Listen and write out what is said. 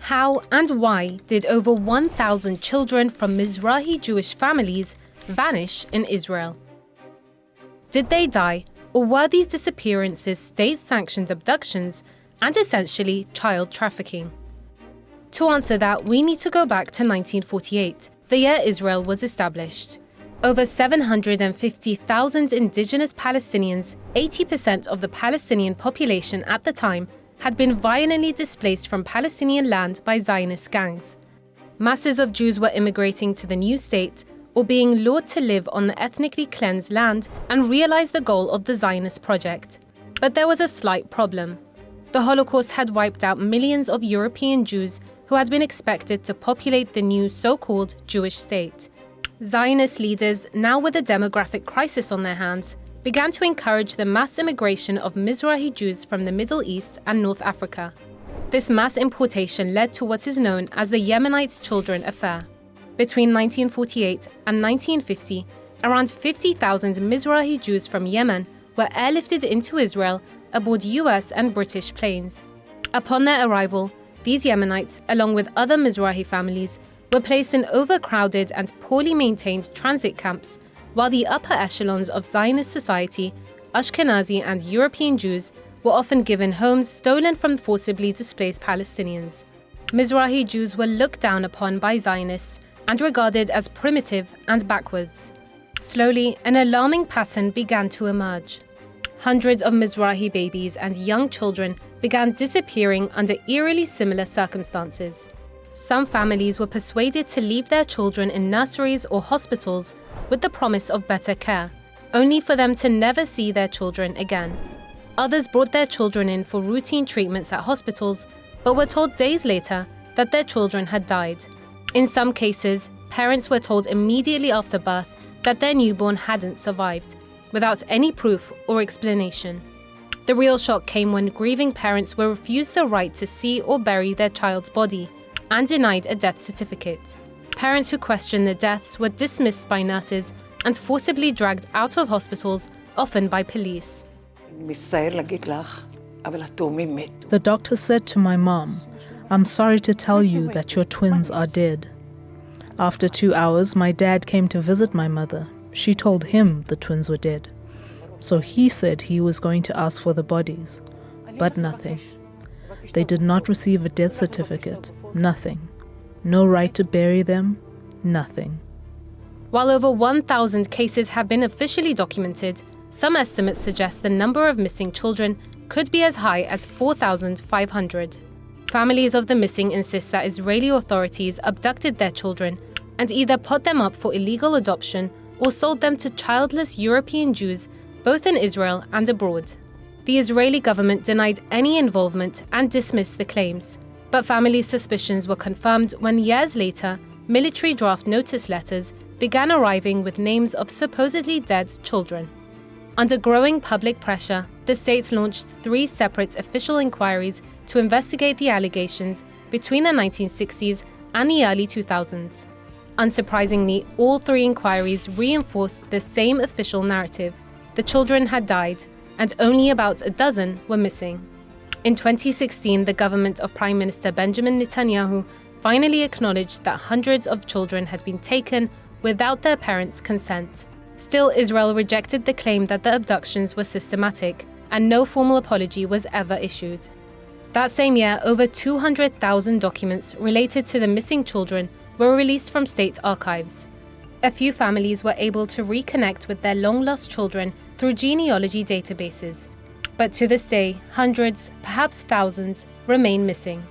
How and why did over 1,000 children from Mizrahi Jewish families vanish in Israel? Did they die, or were these disappearances state-sanctioned abductions and essentially child trafficking? To answer that, we need to go back to 1948, the year Israel was established. Over 750,000 indigenous Palestinians, 80% of the Palestinian population at the time, had been violently displaced from Palestinian land by Zionist gangs. Masses of Jews were immigrating to the new state or being lured to live on the ethnically cleansed land and realize the goal of the Zionist project. But there was a slight problem. The Holocaust had wiped out millions of European Jews who had been expected to populate the new so-called Jewish state. Zionist leaders, now with a demographic crisis on their hands, began to encourage the mass immigration of Mizrahi Jews from the Middle East and North Africa. This mass importation led to what is known as the Yemenite Children Affair. Between 1948 and 1950, around 50,000 Mizrahi Jews from Yemen were airlifted into Israel aboard US and British planes. Upon their arrival, these Yemenites, along with other Mizrahi families, were placed in overcrowded and poorly maintained transit camps, while the upper echelons of Zionist society, Ashkenazi and European Jews, were often given homes stolen from forcibly displaced Palestinians. Mizrahi Jews were looked down upon by Zionists and regarded as primitive and backwards. Slowly, an alarming pattern began to emerge. Hundreds of Mizrahi babies and young children began disappearing under eerily similar circumstances. Some families were persuaded to leave their children in nurseries or hospitals with the promise of better care, only for them to never see their children again. Others brought their children in for routine treatments at hospitals, but were told days later that their children had died. In some cases, parents were told immediately after birth that their newborn hadn't survived, without any proof or explanation. The real shock came when grieving parents were refused the right to see or bury their child's body and denied a death certificate. Parents who questioned the deaths were dismissed by nurses and forcibly dragged out of hospitals, often by police. The doctor said to my mom, "I'm sorry to tell you that your twins are dead." After 2 hours, my dad came to visit my mother. She told him the twins were dead. So he said he was going to ask for the bodies, but nothing. They did not receive a death certificate, nothing. No right to bury them, nothing. While over 1,000 cases have been officially documented, some estimates suggest the number of missing children could be as high as 4,500. Families of the missing insist that Israeli authorities abducted their children and either put them up for illegal adoption or sold them to childless European Jews, both in Israel and abroad. The Israeli government denied any involvement and dismissed the claims, but families' suspicions were confirmed when years later, military draft notice letters began arriving with names of supposedly dead children. Under growing public pressure, the state launched 3 separate official inquiries to investigate the allegations between the 1960s and the early 2000s. Unsurprisingly, all 3 inquiries reinforced the same official narrative. The children had died, and only about a dozen were missing. In 2016, the government of Prime Minister Benjamin Netanyahu finally acknowledged that hundreds of children had been taken without their parents' consent. Still, Israel rejected the claim that the abductions were systematic, and no formal apology was ever issued. That same year, over 200,000 documents related to the missing children were released from state archives. A few families were able to reconnect with their long-lost children through genealogy databases. But to this day, hundreds, perhaps thousands, remain missing.